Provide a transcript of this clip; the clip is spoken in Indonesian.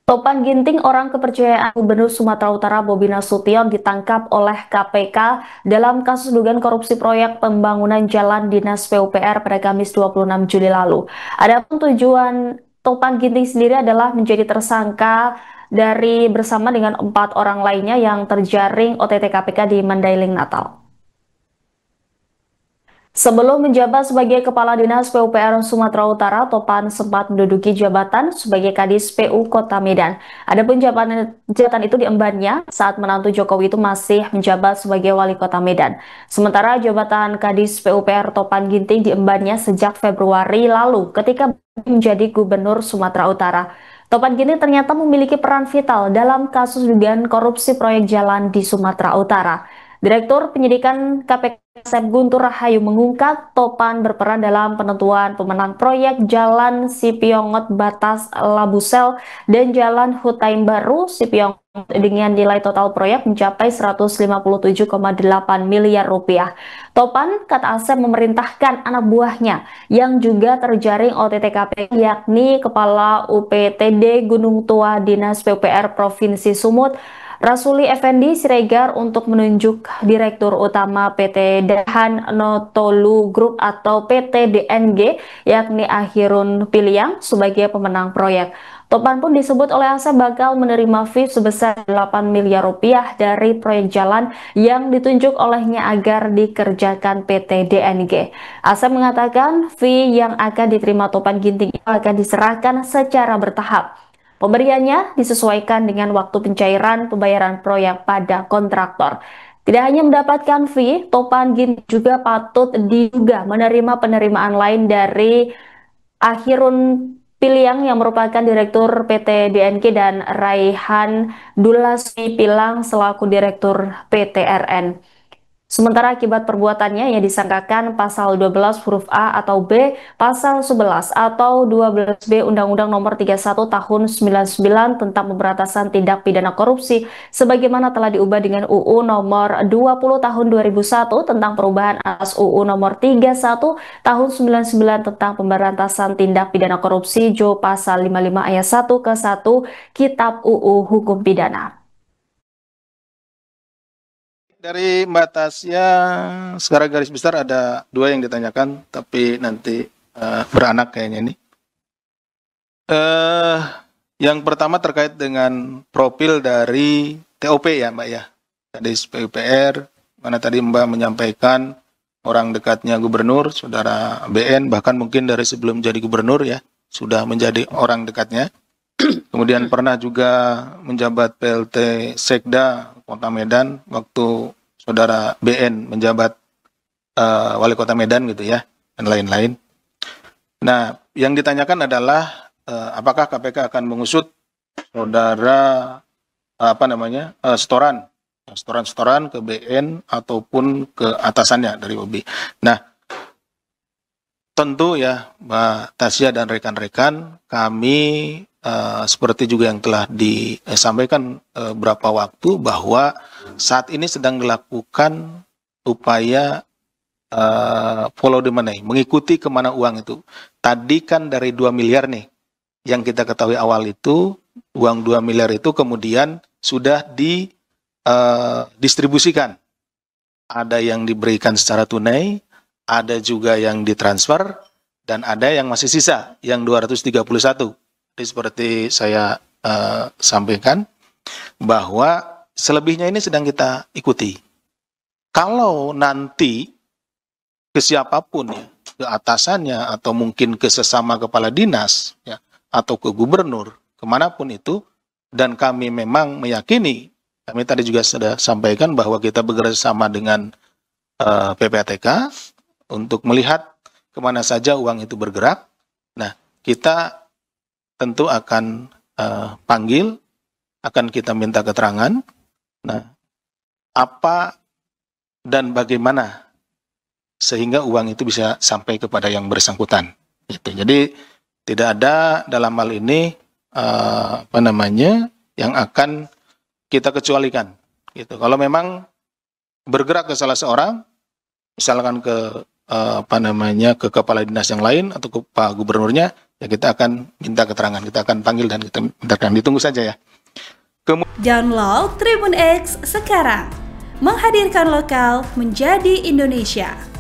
Topan Ginting, orang kepercayaan Gubernur Sumatera Utara Bobi Nasution ditangkap oleh KPK dalam kasus dugaan korupsi proyek pembangunan jalan dinas PUPR pada Kamis 26 Juli lalu. Adapun tujuan Topan Ginting sendiri adalah menjadi tersangka dari bersama dengan 4 orang lainnya yang terjaring OTT KPK di Mandailing, Natal. Sebelum menjabat sebagai Kepala Dinas PUPR Sumatera Utara, Topan sempat menduduki jabatan sebagai Kadis PU Kota Medan. Adapun jabatan itu diembannya saat menantu Jokowi itu masih menjabat sebagai Wali Kota Medan. Sementara jabatan Kadis PUPR Topan Ginting diembannya sejak Februari lalu ketika menjadi Gubernur Sumatera Utara. Topan Ginting ternyata memiliki peran vital dalam kasus dugaan korupsi proyek jalan di Sumatera Utara. Direktur Penyidikan KPK Asep Guntur Rahayu mengungkap Topan berperan dalam penentuan pemenang proyek Jalan Sipiongot Batas Labusel dan Jalan Hutain Baru Sipiongot dengan nilai total proyek mencapai 157,8 miliar rupiah. Topan, kata Asep, memerintahkan anak buahnya yang juga terjaring OTT KPK yakni Kepala UPTD Gunung Tua Dinas PUPR Provinsi Sumut Rasuli Effendi Siregar untuk menunjuk Direktur Utama PT Dahan Notolu Group atau PT DNG yakni Akhirun Piliang sebagai pemenang proyek. Topan pun disebut oleh Asep bakal menerima fee sebesar 8 miliar rupiah dari proyek jalan yang ditunjuk olehnya agar dikerjakan PT DNG. Asep mengatakan fee yang akan diterima Topan Ginting akan diserahkan secara bertahap. Pemberiannya disesuaikan dengan waktu pencairan pembayaran proyek pada kontraktor. Tidak hanya mendapatkan fee, Topan Ginting juga patut diduga menerima penerimaan lain dari Akhirun Piliang yang merupakan Direktur PT DNK dan Raihan Dulasi Pilang selaku Direktur PT RN. Sementara akibat perbuatannya yang disangkakan pasal 12 huruf A atau B, pasal 11 atau 12B Undang-Undang Nomor 31 Tahun 99 tentang pemberantasan tindak pidana korupsi sebagaimana telah diubah dengan UU Nomor 20 Tahun 2001 tentang perubahan atas UU Nomor 31 Tahun 99 tentang pemberantasan tindak pidana korupsi Jo pasal 55 ayat 1 ke 1 Kitab UU Hukum Pidana. Dari Mbak Tasya, secara garis besar ada dua yang ditanyakan, tapi nanti beranak kayaknya ini. Yang pertama terkait dengan profil dari TOP ya Mbak ya, Kadis PUPR, mana tadi Mbak menyampaikan orang dekatnya gubernur, saudara BN, bahkan mungkin dari sebelum jadi gubernur ya, sudah menjadi orang dekatnya. Kemudian pernah juga menjabat PLT Sekda Kota Medan waktu saudara BN menjabat Wali Kota Medan gitu ya, dan lain-lain. Nah, yang ditanyakan adalah apakah KPK akan mengusut saudara setoran ke BN ataupun ke atasannya dari Bobi. Nah, tentu ya Mbak Tasya dan rekan-rekan, kami seperti juga yang telah disampaikan beberapa waktu bahwa saat ini sedang dilakukan upaya follow the money, mengikuti kemana uang itu. Tadi kan dari 2 miliar nih, yang kita ketahui awal itu, uang 2 miliar itu kemudian sudah didistribusikan. Ada yang diberikan secara tunai, ada juga yang ditransfer, dan ada yang masih sisa, yang 231. Jadi seperti saya sampaikan, bahwa selebihnya ini sedang kita ikuti. Kalau nanti ke siapapun ya, ke atasannya atau mungkin ke sesama kepala dinas ya, atau ke gubernur, kemanapun itu, dan kami memang meyakini, kami tadi juga sudah sampaikan bahwa kita bekerjasama dengan PPATK untuk melihat kemana saja uang itu bergerak. Nah, kita tentu akan panggil, akan kita minta keterangan. Nah, apa dan bagaimana sehingga uang itu bisa sampai kepada yang bersangkutan. Gitu. Jadi tidak ada dalam hal ini yang akan kita kecualikan. Gitu. Kalau memang bergerak ke salah seorang, misalkan ke ke kepala dinas yang lain atau ke Pak Gubernurnya, ya kita akan minta keterangan, kita akan panggil dan kita minta keterangan. Ditunggu saja ya. Download Tribun X sekarang, menghadirkan lokal menjadi Indonesia.